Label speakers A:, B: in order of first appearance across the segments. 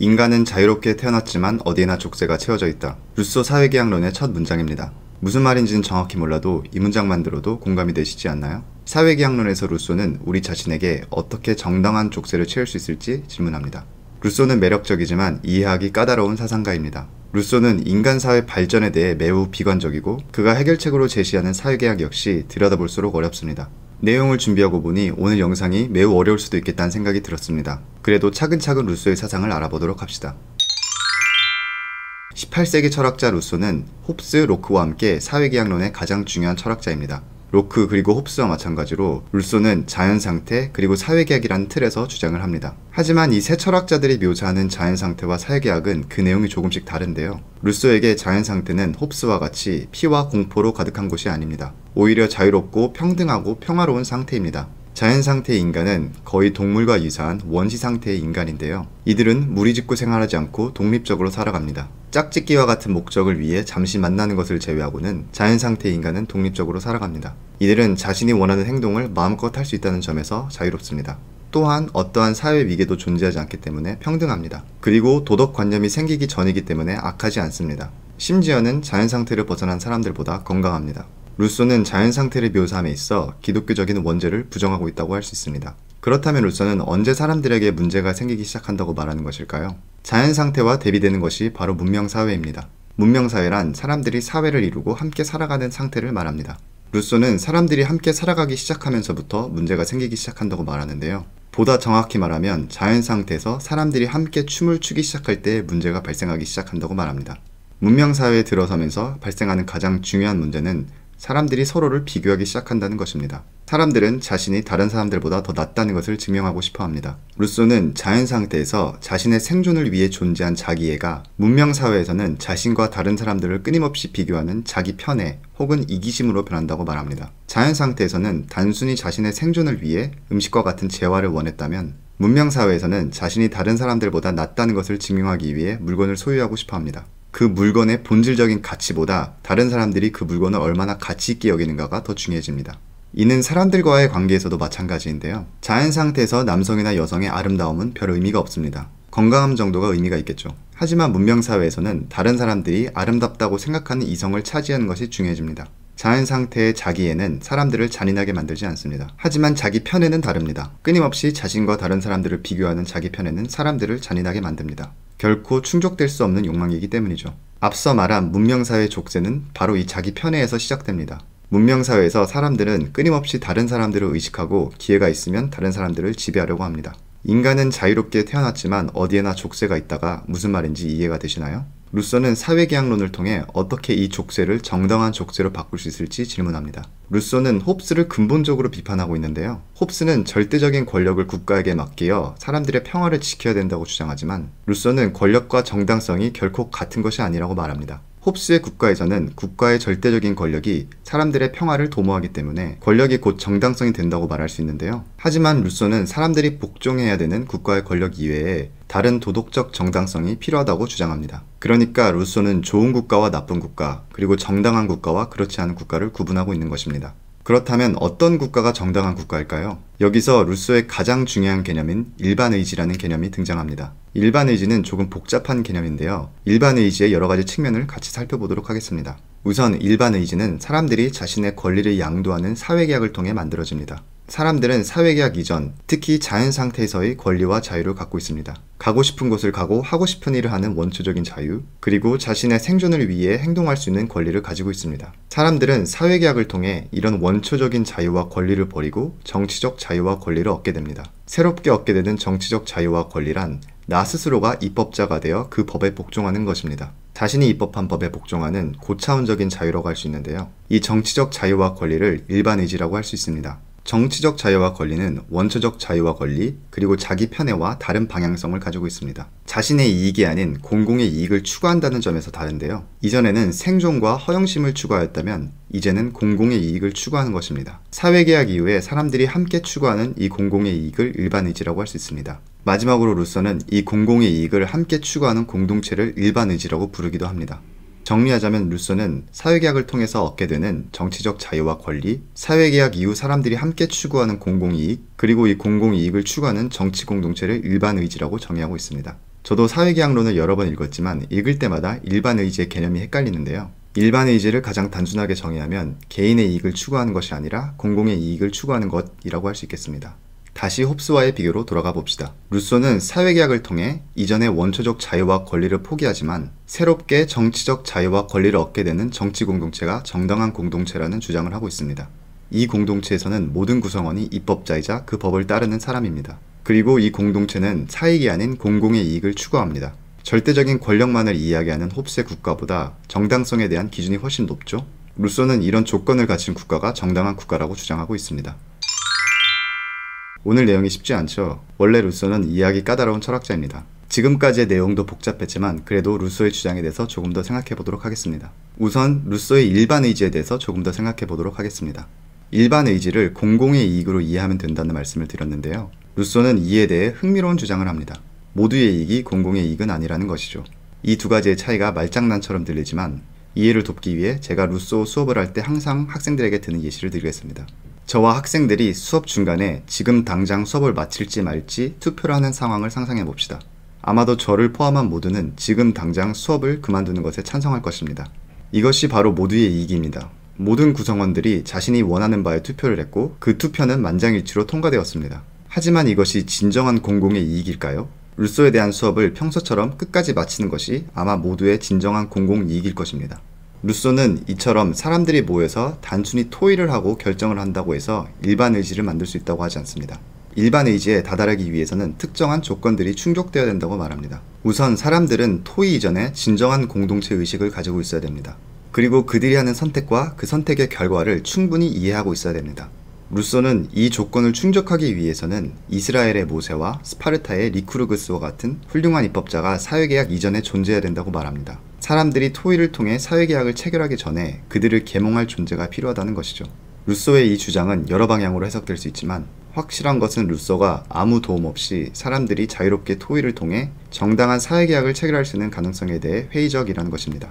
A: 인간은 자유롭게 태어났지만 어디에나 족쇄가 채워져 있다. 루소 사회계약론의 첫 문장입니다. 무슨 말인지는 정확히 몰라도 이 문장만 들어도 공감이 되시지 않나요? 사회계약론에서 루소는 우리 자신에게 어떻게 정당한 족쇄를 채울 수 있을지 질문합니다. 루소는 매력적이지만 이해하기 까다로운 사상가입니다. 루소는 인간사회 발전에 대해 매우 비관적이고 그가 해결책으로 제시하는 사회계약 역시 들여다볼수록 어렵습니다. 내용을 준비하고 보니 오늘 영상이 매우 어려울 수도 있겠다는 생각이 들었습니다. 그래도 차근차근 루소의 사상을 알아보도록 합시다. 18세기 철학자 루소는 홉스, 로크와 함께 사회계약론의 가장 중요한 철학자입니다. 로크 그리고 홉스와 마찬가지로 루소는 자연상태 그리고 사회계약이라는 틀에서 주장을 합니다. 하지만 이 세 철학자들이 묘사하는 자연상태와 사회계약은 그 내용이 조금씩 다른데요. 루소에게 자연상태는 홉스와 같이 피와 공포로 가득한 곳이 아닙니다. 오히려 자유롭고 평등하고 평화로운 상태입니다. 자연상태의 인간은 거의 동물과 유사한 원시상태의 인간인데요. 이들은 무리짓고 생활하지 않고 독립적으로 살아갑니다. 짝짓기와 같은 목적을 위해 잠시 만나는 것을 제외하고는 자연상태의 인간은 독립적으로 살아갑니다. 이들은 자신이 원하는 행동을 마음껏 할 수 있다는 점에서 자유롭습니다. 또한 어떠한 사회 위계도 존재하지 않기 때문에 평등합니다. 그리고 도덕관념이 생기기 전이기 때문에 악하지 않습니다. 심지어는 자연상태를 벗어난 사람들보다 건강합니다. 루소는 자연상태를 묘사함에 있어 기독교적인 원죄를 부정하고 있다고 할 수 있습니다. 그렇다면 루소는 언제 사람들에게 문제가 생기기 시작한다고 말하는 것일까요? 자연상태와 대비되는 것이 바로 문명사회입니다. 문명사회란 사람들이 사회를 이루고 함께 살아가는 상태를 말합니다. 루소는 사람들이 함께 살아가기 시작하면서부터 문제가 생기기 시작한다고 말하는데요. 보다 정확히 말하면 자연상태에서 사람들이 함께 춤을 추기 시작할 때 문제가 발생하기 시작한다고 말합니다. 문명사회에 들어서면서 발생하는 가장 중요한 문제는 사람들이 서로를 비교하기 시작한다는 것입니다. 사람들은 자신이 다른 사람들보다 더 낫다는 것을 증명하고 싶어 합니다. 루소는 자연상태에서 자신의 생존을 위해 존재한 자기애가 문명사회에서는 자신과 다른 사람들을 끊임없이 비교하는 자기 편애 혹은 이기심으로 변한다고 말합니다. 자연상태에서는 단순히 자신의 생존을 위해 음식과 같은 재화를 원했다면 문명사회에서는 자신이 다른 사람들보다 낫다는 것을 증명하기 위해 물건을 소유하고 싶어 합니다. 그 물건의 본질적인 가치보다 다른 사람들이 그 물건을 얼마나 가치 있게 여기는가가 더 중요해집니다. 이는 사람들과의 관계에서도 마찬가지인데요. 자연상태에서 남성이나 여성의 아름다움은 별 의미가 없습니다. 건강함 정도가 의미가 있겠죠. 하지만 문명사회에서는 다른 사람들이 아름답다고 생각하는 이성을 차지하는 것이 중요해집니다. 자연상태의 자기애는 사람들을 잔인하게 만들지 않습니다. 하지만 자기 편애는 다릅니다. 끊임없이 자신과 다른 사람들을 비교하는 자기 편애는 사람들을 잔인하게 만듭니다. 결코 충족될 수 없는 욕망이기 때문이죠. 앞서 말한 문명사회의 족쇄는 바로 이 자기 편애에서 시작됩니다. 문명사회에서 사람들은 끊임없이 다른 사람들을 의식하고 기회가 있으면 다른 사람들을 지배하려고 합니다. 인간은 자유롭게 태어났지만 어디에나 족쇄가 있다가 무슨 말인지 이해가 되시나요? 루소는 사회계약론을 통해 어떻게 이 족쇄를 정당한 족쇄로 바꿀 수 있을지 질문합니다. 루소는 홉스를 근본적으로 비판하고 있는데요. 홉스는 절대적인 권력을 국가에게 맡겨 사람들의 평화를 지켜야 된다고 주장하지만 루소는 권력과 정당성이 결코 같은 것이 아니라고 말합니다. 홉스의 국가에서는 국가의 절대적인 권력이 사람들의 평화를 도모하기 때문에 권력이 곧 정당성이 된다고 말할 수 있는데요. 하지만 루소는 사람들이 복종해야 되는 국가의 권력 이외에 다른 도덕적 정당성이 필요하다고 주장합니다. 그러니까 루소는 좋은 국가와 나쁜 국가, 그리고 정당한 국가와 그렇지 않은 국가를 구분하고 있는 것입니다. 그렇다면 어떤 국가가 정당한 국가일까요? 여기서 루소의 가장 중요한 개념인 일반의지라는 개념이 등장합니다. 일반의지는 조금 복잡한 개념인데요. 일반의지의 여러 가지 측면을 같이 살펴보도록 하겠습니다. 우선 일반의지는 사람들이 자신의 권리를 양도하는 사회계약을 통해 만들어집니다. 사람들은 사회계약 이전, 특히 자연상태에서의 권리와 자유를 갖고 있습니다. 가고 싶은 곳을 가고 하고 싶은 일을 하는 원초적인 자유, 그리고 자신의 생존을 위해 행동할 수 있는 권리를 가지고 있습니다. 사람들은 사회계약을 통해 이런 원초적인 자유와 권리를 버리고 정치적 자유와 권리를 얻게 됩니다. 새롭게 얻게 되는 정치적 자유와 권리란 나 스스로가 입법자가 되어 그 법에 복종하는 것입니다. 자신이 입법한 법에 복종하는 고차원적인 자유라고 할 수 있는데요. 이 정치적 자유와 권리를 일반의지라고 할 수 있습니다. 정치적 자유와 권리는 원초적 자유와 권리, 그리고 자기 편애와 다른 방향성을 가지고 있습니다. 자신의 이익이 아닌 공공의 이익을 추구한다는 점에서 다른데요. 이전에는 생존과 허영심을 추구하였다면 이제는 공공의 이익을 추구하는 것입니다. 사회계약 이후에 사람들이 함께 추구하는 이 공공의 이익을 일반의지라고 할 수 있습니다. 마지막으로 루소는 이 공공의 이익을 함께 추구하는 공동체를 일반의지라고 부르기도 합니다. 정리하자면 루소는 사회계약을 통해서 얻게 되는 정치적 자유와 권리, 사회계약 이후 사람들이 함께 추구하는 공공이익, 그리고 이 공공이익을 추구하는 정치 공동체를 일반의지라고 정의하고 있습니다. 저도 사회계약론을 여러 번 읽었지만 읽을 때마다 일반 의지의 개념이 헷갈리는데요. 일반 의지를 가장 단순하게 정의하면 개인의 이익을 추구하는 것이 아니라 공공의 이익을 추구하는 것이라고 할 수 있겠습니다. 다시 홉스와의 비교로 돌아가 봅시다. 루소는 사회계약을 통해 이전의 원초적 자유와 권리를 포기하지만 새롭게 정치적 자유와 권리를 얻게 되는 정치 공동체가 정당한 공동체라는 주장을 하고 있습니다. 이 공동체에서는 모든 구성원이 입법자이자 그 법을 따르는 사람입니다. 그리고 이 공동체는 사익이 아닌 공공의 이익을 추구합니다. 절대적인 권력만을 이야기하는 홉스의 국가보다 정당성에 대한 기준이 훨씬 높죠. 루소는 이런 조건을 갖춘 국가가 정당한 국가라고 주장하고 있습니다. 오늘 내용이 쉽지 않죠. 원래 루소는 이해하기 까다로운 철학자입니다. 지금까지의 내용도 복잡했지만 그래도 루소의 주장에 대해서 조금 더 생각해 보도록 하겠습니다. 우선 루소의 일반 의지에 대해서 조금 더 생각해 보도록 하겠습니다. 일반 의지를 공공의 이익으로 이해하면 된다는 말씀을 드렸는데요. 루소는 이에 대해 흥미로운 주장을 합니다. 모두의 이익이 공공의 이익은 아니라는 것이죠. 이 두 가지의 차이가 말장난처럼 들리지만 이해를 돕기 위해 제가 루소 수업을 할 때 항상 학생들에게 드는 예시를 드리겠습니다. 저와 학생들이 수업 중간에 지금 당장 수업을 마칠지 말지 투표를 하는 상황을 상상해 봅시다. 아마도 저를 포함한 모두는 지금 당장 수업을 그만두는 것에 찬성할 것입니다. 이것이 바로 모두의 이익입니다. 모든 구성원들이 자신이 원하는 바에 투표를 했고 그 투표는 만장일치로 통과되었습니다. 하지만 이것이 진정한 공공의 이익일까요? 루소에 대한 수업을 평소처럼 끝까지 마치는 것이 아마 모두의 진정한 공공이익일 것입니다. 루소는 이처럼 사람들이 모여서 단순히 토의를 하고 결정을 한다고 해서 일반 의지를 만들 수 있다고 하지 않습니다. 일반 의지에 다다르기 위해서는 특정한 조건들이 충족되어야 된다고 말합니다. 우선 사람들은 토의 이전에 진정한 공동체 의식을 가지고 있어야 됩니다. 그리고 그들이 하는 선택과 그 선택의 결과를 충분히 이해하고 있어야 됩니다. 루소는 이 조건을 충족하기 위해서는 이스라엘의 모세와 스파르타의 리쿠르그스와 같은 훌륭한 입법자가 사회계약 이전에 존재해야 된다고 말합니다. 사람들이 토의를 통해 사회계약을 체결하기 전에 그들을 계몽할 존재가 필요하다는 것이죠. 루소의 이 주장은 여러 방향으로 해석될 수 있지만 확실한 것은 루소가 아무 도움 없이 사람들이 자유롭게 토의를 통해 정당한 사회계약을 체결할 수 있는 가능성에 대해 회의적이라는 것입니다.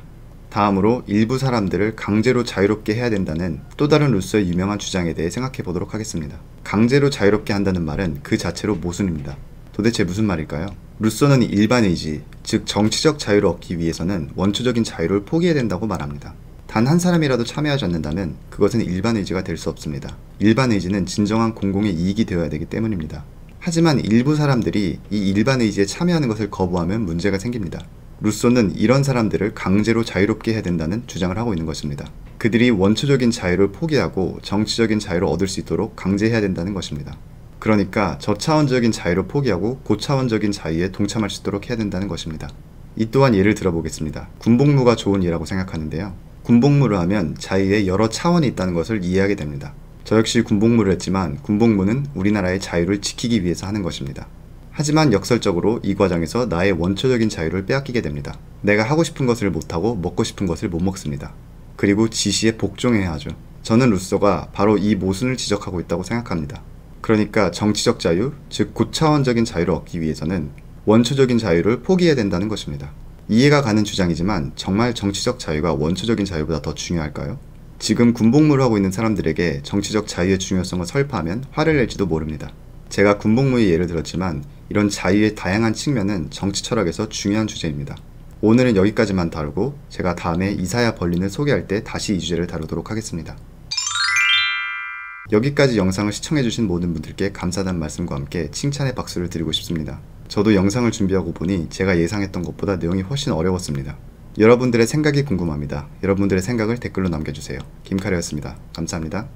A: 다음으로 일부 사람들을 강제로 자유롭게 해야 된다는 또 다른 루소의 유명한 주장에 대해 생각해 보도록 하겠습니다. 강제로 자유롭게 한다는 말은 그 자체로 모순입니다. 도대체 무슨 말일까요? 루소는 일반 의지, 즉 정치적 자유를 얻기 위해서는 원초적인 자유를 포기해야 된다고 말합니다. 단 한 사람이라도 참여하지 않는다면 그것은 일반 의지가 될 수 없습니다. 일반 의지는 진정한 공공의 이익이 되어야 되기 때문입니다. 하지만 일부 사람들이 이 일반 의지에 참여하는 것을 거부하면 문제가 생깁니다. 루소는 이런 사람들을 강제로 자유롭게 해야 된다는 주장을 하고 있는 것입니다. 그들이 원초적인 자유를 포기하고 정치적인 자유를 얻을 수 있도록 강제해야 된다는 것입니다. 그러니까 저차원적인 자유를 포기하고 고차원적인 자유에 동참할 수 있도록 해야 된다는 것입니다. 이 또한 예를 들어보겠습니다. 군복무가 좋은 예라고 생각하는데요. 군복무를 하면 자유에 여러 차원이 있다는 것을 이해하게 됩니다. 저 역시 군복무를 했지만 군복무는 우리나라의 자유를 지키기 위해서 하는 것입니다. 하지만 역설적으로 이 과정에서 나의 원초적인 자유를 빼앗기게 됩니다. 내가 하고 싶은 것을 못하고 먹고 싶은 것을 못 먹습니다. 그리고 지시에 복종해야 하죠. 저는 루소가 바로 이 모순을 지적하고 있다고 생각합니다. 그러니까 정치적 자유, 즉 고차원적인 자유를 얻기 위해서는 원초적인 자유를 포기해야 된다는 것입니다. 이해가 가는 주장이지만 정말 정치적 자유가 원초적인 자유보다 더 중요할까요? 지금 군복무를 하고 있는 사람들에게 정치적 자유의 중요성을 설파하면 화를 낼지도 모릅니다. 제가 군복무의 예를 들었지만 이런 자유의 다양한 측면은 정치 철학에서 중요한 주제입니다. 오늘은 여기까지만 다루고 제가 다음에 이사야 벌린을 소개할 때 다시 이 주제를 다루도록 하겠습니다. 여기까지 영상을 시청해주신 모든 분들께 감사하다는 말씀과 함께 칭찬의 박수를 드리고 싶습니다. 저도 영상을 준비하고 보니 제가 예상했던 것보다 내용이 훨씬 어려웠습니다. 여러분들의 생각이 궁금합니다. 여러분들의 생각을 댓글로 남겨주세요. 김카레였습니다. 감사합니다.